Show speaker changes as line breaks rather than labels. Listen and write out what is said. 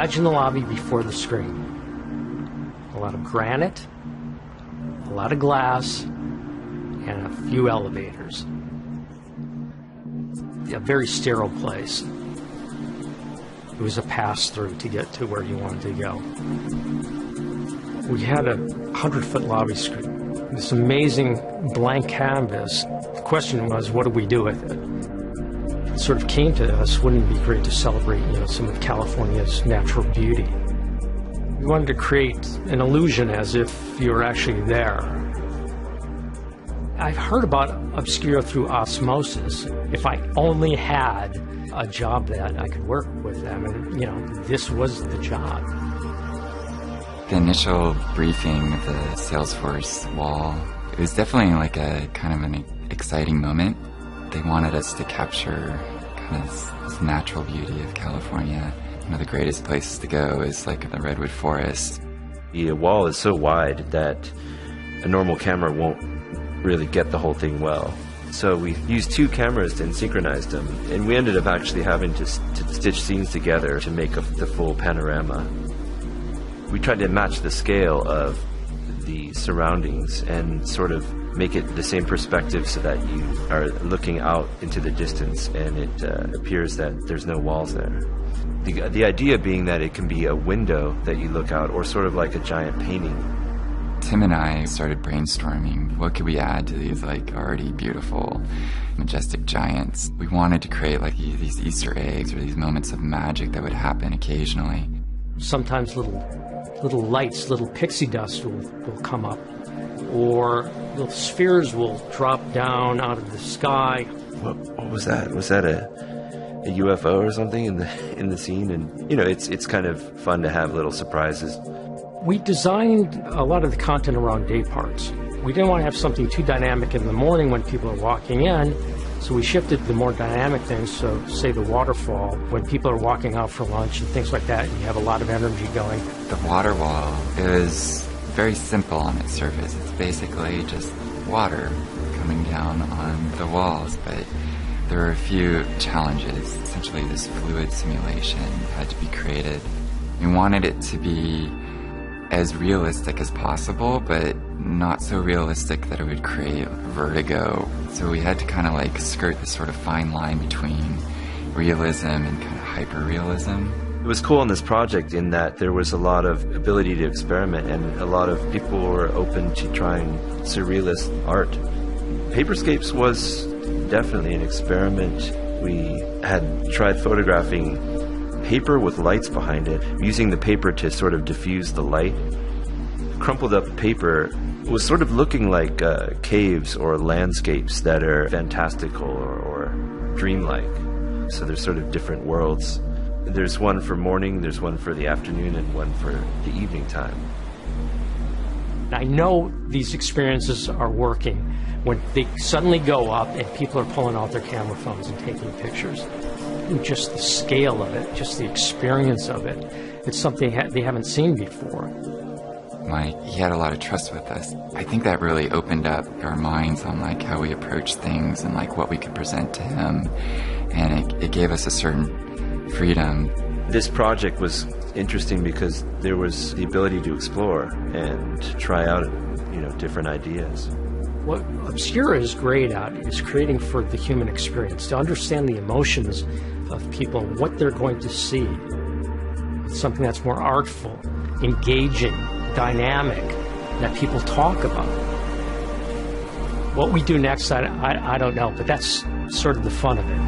Imagine the lobby before the screen. A lot of granite, a lot of glass, and a few elevators. A very sterile place. It was a pass-through to get to where you wanted to go. We had a 100-foot lobby screen, this amazing blank canvas. The question was, what do we do with it? It sort of came to us, wouldn't it be great to celebrate, some of California's natural beauty? We wanted to create an illusion as if you were actually there. I've heard about Obscura through osmosis. If I only had a job that I could work with them, and this was the job.
The initial briefing of the Salesforce wall, it was definitely like a kind of an exciting moment. They wanted us to capture kind of this natural beauty of California. One of the greatest places to go is like the redwood forest.
The wall is so wide that a normal camera won't really get the whole thing well. So we used 2 cameras and synchronized them, and we ended up actually having to stitch scenes together to make the full panorama. We tried to match the scale of the surroundings and sort of make it the same perspective so that you are looking out into the distance and it appears that there's no walls there. The idea being that it can be a window that you look out, or sort of like a giant painting.
Tim and I started brainstorming, what could we add to these like already beautiful, majestic giants? We wanted to create like these Easter eggs or these moments of magic that would happen occasionally.
Sometimes little lights, little pixie dust will come up, or little spheres will drop down out of the sky.
What was that? Was that a UFO or something in the scene? And it's kind of fun to have little surprises.
We designed a lot of the content around day parts. We didn't want to have something too dynamic in the morning when people are walking in, so we shifted the more dynamic things. So say the waterfall, when people are walking out for lunch and things like that, you have a lot of energy going.
The water wall is very simple on its surface. It's basically just water coming down on the walls, but there are a few challenges. Essentially, this fluid simulation had to be created. We wanted it to be as realistic as possible, but not so realistic that it would create vertigo. So we had to kind of like skirt this sort of fine line between realism and kind of hyper-realism.
It was cool on this project in that there was a lot of ability to experiment, and a lot of people were open to trying surrealist art. Paperscapes was definitely an experiment. We had tried photographing paper with lights behind it, using the paper to sort of diffuse the light. Crumpled up paper was sort of looking like caves or landscapes that are fantastical or dreamlike. So there's sort of different worlds. There's one for morning, there's one for the afternoon, and one for the evening time.
I know these experiences are working when they suddenly go up and people are pulling out their camera phones and taking pictures. Just the scale of it, just the experience of it, it's something they haven't seen before.
He had a lot of trust with us. I think that really opened up our minds on like how we approach things and like what we could present to him, and it gave us a certain freedom.
This project was interesting because there was the ability to explore and try out, different ideas.
What Obscura is great at is creating for the human experience, to understand the emotions of people, what they're going to see. It's something that's more artful, engaging, dynamic, that people talk about. What we do next, I don't know, but that's sort of the fun of it.